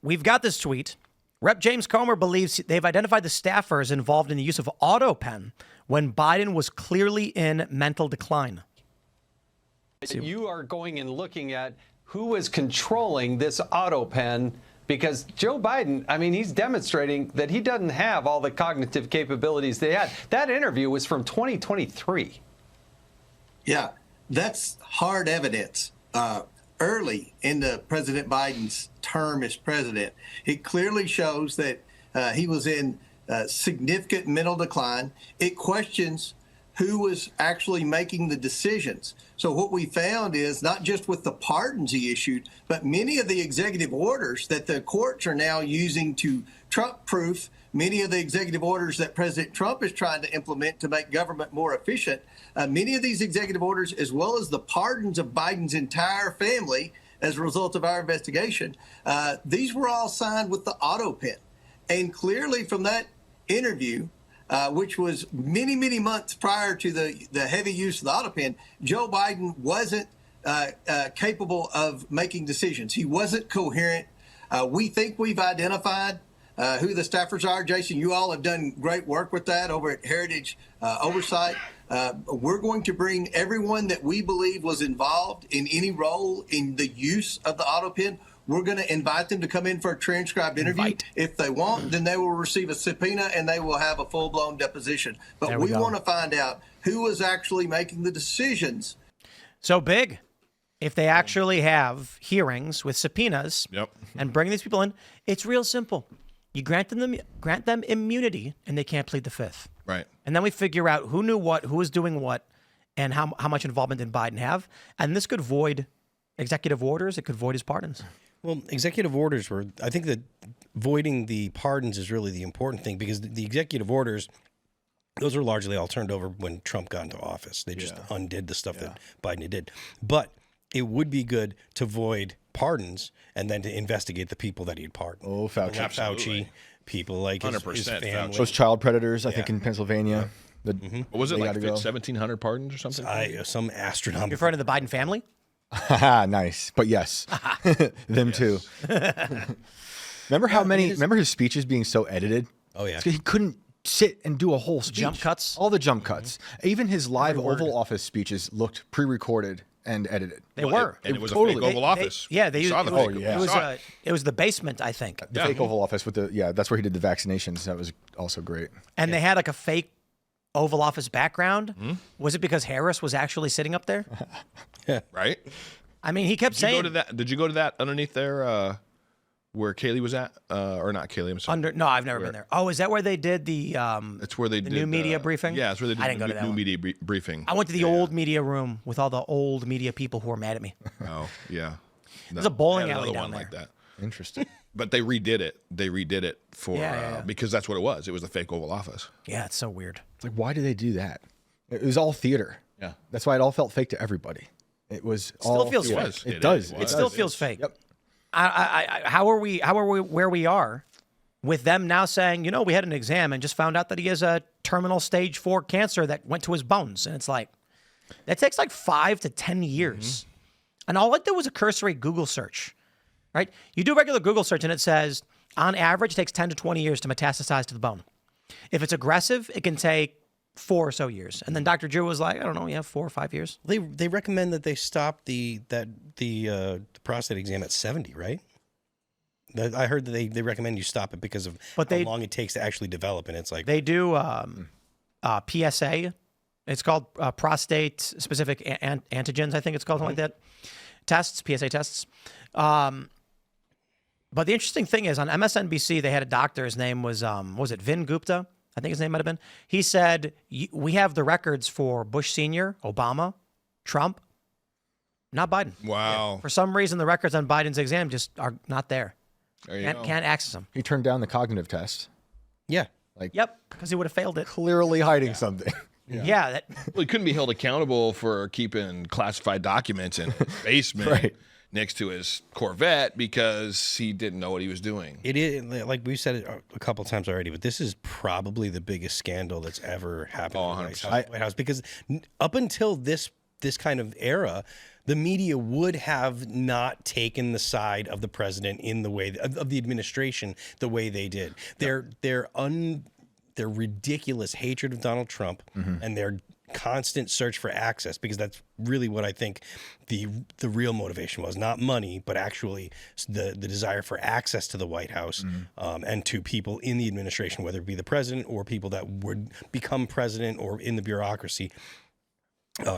we've got this tweet. Rep. James Comer believes they've identified the staffers involved in the use of AutoPen when Biden was clearly in mental decline. You are going and looking at who was controlling this AutoPen, because Joe Biden, I mean, he's demonstrating that he doesn't have all the cognitive capabilities they had. That interview was from 2023. Yeah, that's hard evidence. Early in the President Biden's term as president, it clearly shows that he was in significant mental decline. It questions who was actually making the decisions. So what we found is not just with the pardons he issued, but many of the executive orders that the courts are now using to Trump-proof many of the executive orders that President Trump is trying to implement to make government more efficient. Many of these executive orders, as well as the pardons of Biden's entire family as a result of our investigation, these were all signed with the AutoPen. And clearly from that interview, which was many, many months prior to the heavy use of the AutoPen, Joe Biden wasn't capable of making decisions. He wasn't coherent. We think we've identified who the staffers are. Jason, you all have done great work with that over at Heritage Oversight. We're going to bring everyone that we believe was involved in any role in the use of the AutoPen. We're going to invite them to come in for a transcribed interview. If they want, then they will receive a subpoena and they will have a full-blown deposition. But we want to find out who was actually making the decisions. So big. If they actually have hearings with subpoenas and bring these people in, it's real simple. You grant them immunity, and they can't plead the fifth. Right. And then we figure out who knew what, who was doing what, and how much involvement did Biden have. And this could void executive orders. It could void his pardons. Well, executive orders were, I think that voiding the pardons is really the important thing, because the executive orders, those were largely all turned over when Trump got into office. They just undid the stuff that Biden did. But it would be good to void pardons and then to investigate the people that he'd pardoned. Oh, Fauci. Fauci, people like his 100% family. Those child predators, I think, in Pennsylvania. What was it, like 1,700 pardons or something? Some astronomical. You're referring to the Biden family? Nice. But yes, them too. Remember how many, remember his speeches being so edited? Oh, yeah. He couldn't sit and do a whole speech. Jump cuts? All the jump cuts. Even his live Oval Office speeches looked pre-recorded and edited. They were. And it was totally. a fake Oval Office. They You used saw the fake Oval. it was the basement, I think. The fake Oval Office with the, that's where he did the vaccinations. That was also great. And they had like a fake Oval Office background. Was it because Harris was actually sitting up there? Right? I mean, he kept saying. Did you go to that underneath there where Kaylee was at? Or not Kaylee, I'm sorry. No, I've never been there. Oh, is that where they did the That's where they did new media briefing? Yeah, that's where they did I didn't go to the that new one. media briefing. I went to the old media room with all the old media people who were mad at me. Oh, yeah. There's a bowling They had alley another down one there. like that. Interesting. But they redid it. They redid it for because that's what it was. It was the fake Oval Office. Yeah, it's so weird. It's like, why do they do that? It was all theater. Yeah. That's why it all felt fake to everybody. It was Still all feels theater. fake. It does. It still feels fake. Yep. How are we where we are with them now saying, we had an exam and just found out that he has a terminal stage 4 cancer that went to his bones. And it's like, that takes like 5 to 10 years. And all I did was a cursory Google search, right? You do a regular Google search and it says, on average, it takes 10 to 20 years to metastasize to the bone. If it's aggressive, it can take 4 or so years. And then Dr. Drew was like, I don't know, 4 or 5 years. They recommend that they stop the prostate exam at 70, right? I heard that they recommend you stop it because of how long it takes to actually develop, and it's like they do PSA. It's called prostate specific antigens. I think it's called something like that. Tests, PSA tests. But the interesting thing is on MSNBC they had a doctor. His name was it Vin Gupta? I think his name might have been. He said we have the records for Bush Sr., Obama, Trump, not Biden. Wow. Yeah. For some reason, the records on Biden's exam just are not there. Can't access them. He turned down the cognitive test. Yeah. Yep, because he would have failed it. Clearly hiding something. Yeah. Well, he couldn't be held accountable for keeping classified documents in his basement next to his Corvette because he didn't know what he was doing. It is, like we've said it a couple of times already, but this is probably the biggest scandal that's ever happened in the White House, because up until this kind of era, The media would have not taken the side of the president in the way of the administration the way they did. Their ridiculous hatred of Donald Trump and their constant search for access, because that's really what I think the real motivation was, not money, but actually the desire for access to the White House and to people in the administration, whether it be the president or people that would become president or in the bureaucracy.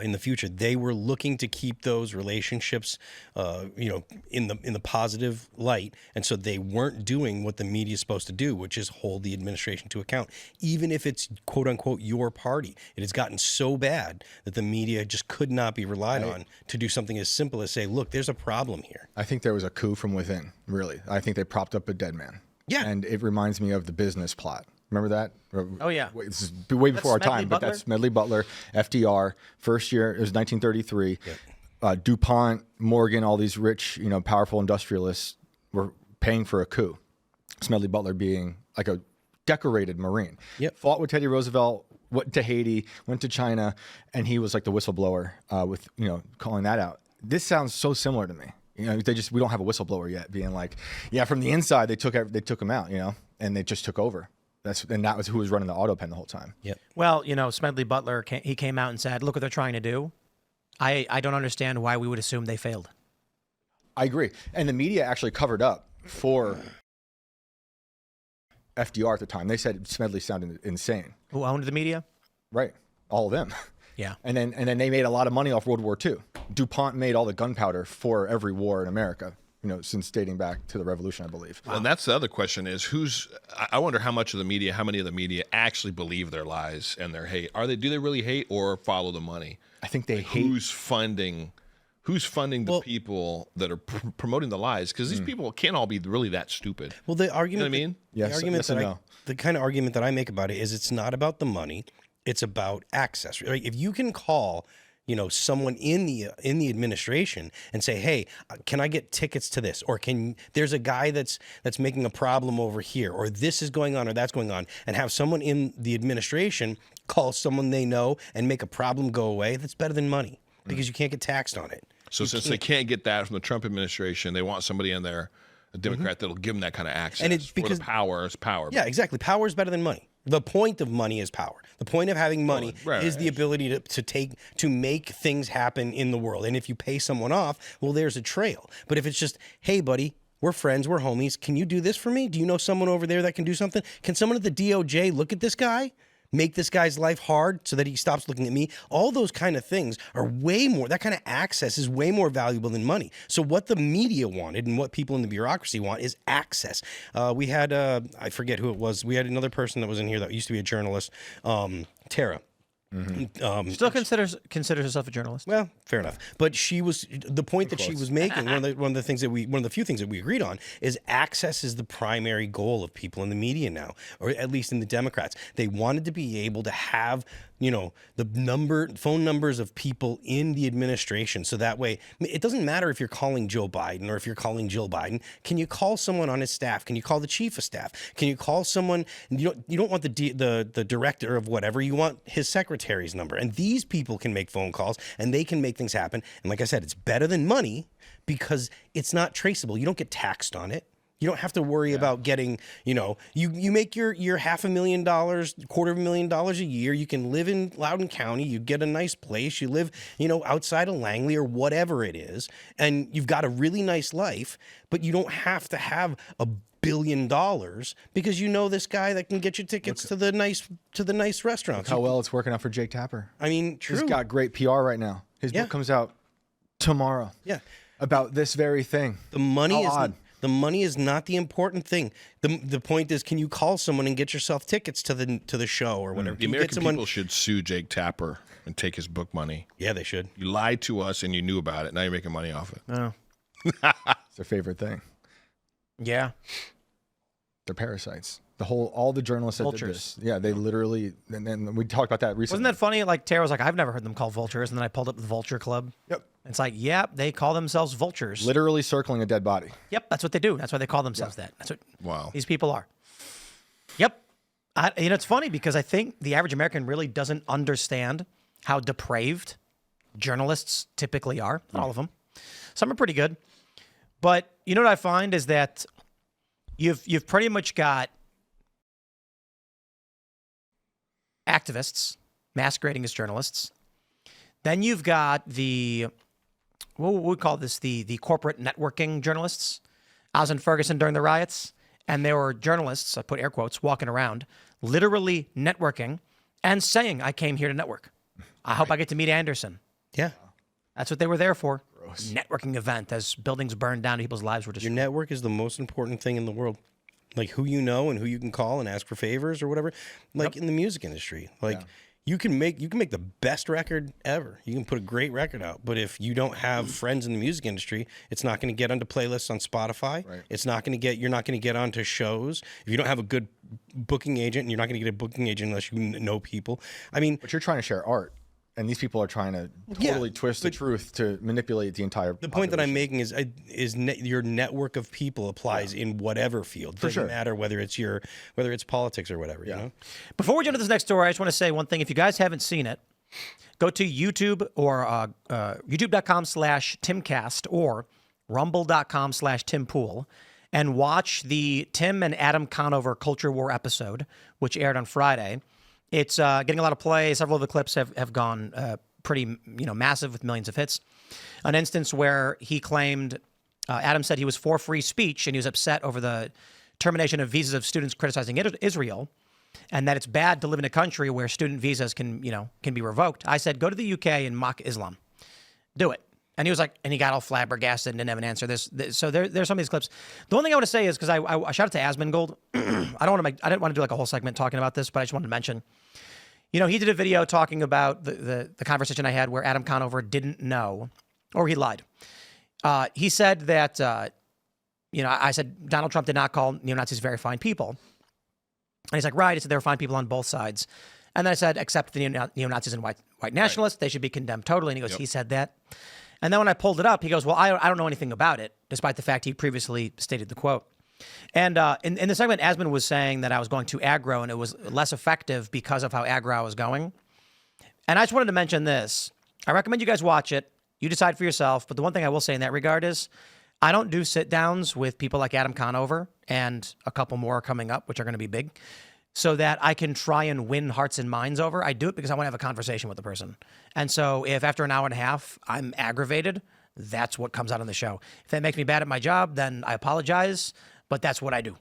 In the future, they were looking to keep those relationships, in the positive light, and so they weren't doing what the media is supposed to do, which is hold the administration to account, even if it's quote unquote your party. It has gotten so bad that the media just could not be relied on to do something as simple as say, "Look, there's a problem here." I think there was a coup from within. Really, I think they propped up a dead man. Yeah, and it reminds me of the business plot. Remember that? Oh, yeah. This is way before our time, but that's Smedley Butler, FDR. First year, it was 1933. Yep. DuPont, Morgan, all these rich, powerful industrialists were paying for a coup. Smedley Butler being like a decorated Marine. Yep. Fought with Teddy Roosevelt, went to Haiti, went to China, and he was like the whistleblower with, calling that out. This sounds so similar to me. We don't have a whistleblower yet being like, yeah, from the inside, they took him out, and they just took over. That was who was running the auto pen the whole time. Yep. Well, Smedley Butler, he came out and said, look what they're trying to do. I don't understand why we would assume they failed. I agree. And the media actually covered up for FDR at the time. They said Smedley sounded insane. Who owned the media? Right. All of them. Yeah. And then they made a lot of money off World War II. DuPont made all the gunpowder for every war in America. Since dating back to the Revolution, I believe. Well, and that's the other question is I wonder how many of the media actually believe their lies and their hate. Do they really hate or follow the money? I think they hate. Who's funding the people that are promoting the lies? Because these people can't all be really that stupid. Well, the argument, you know what I mean? Yes, the kind of argument that I make about it is it's not about the money, it's about access. Right? If you can call someone in the administration and say, hey, can I get tickets to this? Or there's a guy that's making a problem over here, or this is going on, or that's going on, and have someone in the administration call someone they know and make a problem go away, that's better than money because you can't get taxed on it. So since they can't get that from the Trump administration, they want somebody in there, a Democrat, that'll give them that kind of access. And it's because power is power. Yeah, exactly. Power is better than money. The point of money is power. The point of having money is the ability to make things happen in the world. And if you pay someone off, well, there's a trail. But if it's just, hey, buddy, we're friends, we're homies. Can you do this for me? Do you know someone over there that can do something? Can someone at the DOJ look at this guy? Make this guy's life hard so that he stops looking at me. All those kind of things are way more, that kind of access is way more valuable than money. So what the media wanted and what people in the bureaucracy want is access. We had, I forget who it was. We had another person that was in here that used to be a journalist, Tara. Mm-hmm. Still considers herself a journalist. Well, fair enough. But she was the point that she was making. One of the few things that we agreed on is access is the primary goal of people in the media now, or at least in the Democrats. They wanted to be able to have the phone numbers of people in the administration, so that way it doesn't matter if you're calling Joe Biden or if you're calling Jill Biden. Can you call someone on his staff? Can you call the chief of staff? Can you call someone? You don't want the director of whatever. You want his secretary's number, and these people can make phone calls and they can make things happen. And like I said, it's better than money because it's not traceable. You don't get taxed on it. You don't have to worry about getting, you make your $500,000, $250,000 a year. You can live in Loudoun County. You get a nice place. You live, outside of Langley or whatever it is. And you've got a really nice life, but you don't have to have $1 billion because this guy that can get you tickets to the nice restaurants. How well it's working out for Jake Tapper. I mean, true. He's got great PR right now. His book comes out tomorrow. Yeah. About this very thing. The money is not the important thing. The point is, can you call someone and get yourself tickets to the show or whatever? The American people should sue Jake Tapper and take his book money. Yeah, they should. You lied to us and you knew about it. Now you're making money off it. Oh. It's their favorite thing. Yeah. They're parasites. All the journalists that did this. Yeah, they literally, and then we talked about that recently. Wasn't that funny? Like Tara was like, I've never heard them called vultures. And then I pulled up the Vulture Club. Yep. It's like, they call themselves vultures. Literally circling a dead body. Yep, that's what they do. That's why they call themselves that. That's what these people are. Yep. It's funny because I think the average American really doesn't understand how depraved journalists typically are. Not all of them. Some are pretty good. But you know what I find is that you've pretty much got activists masquerading as journalists. Then you've got what would we call this? The corporate networking journalists. I was in Ferguson during the riots, and there were journalists, I put air quotes, walking around, literally networking and saying, I came here to network. I hope I get to meet Anderson. Yeah. That's what they were there for. Gross. Networking event as buildings burned down, people's lives were destroyed. Your network is the most important thing in the world. Like who you know and who you can call and ask for favors or whatever. Like in the music industry. Like you can make the best record ever. You can put a great record out. But if you don't have friends in the music industry, it's not going to get onto playlists on Spotify. Right. You're not going to get onto shows. If you don't have a good booking agent, you're not going to get a booking agent unless you know people. I mean, but you're trying to share art. And these people are trying to totally twist the truth to manipulate the entire. The point that I'm making is your network of people applies in whatever field. Doesn't matter whether it's politics or whatever. You know? Before we jump into this next story, I just want to say one thing. If you guys haven't seen it, go to YouTube or youtube.com/Timcast or rumble.com/Timpool and watch the Tim and Adam Conover Culture War episode, which aired on Friday. It's getting a lot of play. Several of the clips have gone pretty, massive with millions of hits. An instance where he claimed, Adam said he was for free speech and he was upset over the termination of visas of students criticizing Israel, and that it's bad to live in a country where student visas can be revoked. I said, go to the UK and mock Islam. Do it. And he was like, and he got all flabbergasted and didn't have an answer. So there's some of these clips. The one thing I want to say is, because I shout out to Asmongold. I didn't want to do like a whole segment talking about this, but I just wanted to mention, he did a video talking about the conversation I had where Adam Conover didn't know, or he lied. He said that, I said Donald Trump did not call neo-Nazis very fine people. And he's like, right. He said they were fine people on both sides. And then I said, except the neo-Nazis and white nationalists, they should be condemned totally. And he goes, he said that. And then when I pulled it up, he goes, well, I don't know anything about it, despite the fact he previously stated the quote. And in the segment, Asmon was saying that I was going too aggro and it was less effective because of how aggro I was going. And I just wanted to mention this. I recommend you guys watch it. You decide for yourself. But the one thing I will say in that regard is I don't do sit-downs with people like Adam Conover and a couple more coming up, which are going to be big, so that I can try and win hearts and minds over. I do it because I want to have a conversation with the person. And so if after an hour and a half I'm aggravated, that's what comes out on the show. If that makes me bad at my job, then I apologize, but that's what I do.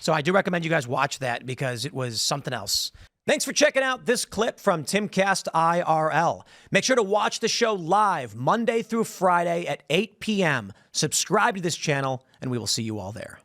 So I do recommend you guys watch that because it was something else. Thanks for checking out this clip from Timcast IRL. Make sure to watch the show live Monday through Friday at 8 p.m. Subscribe to this channel, and we will see you all there.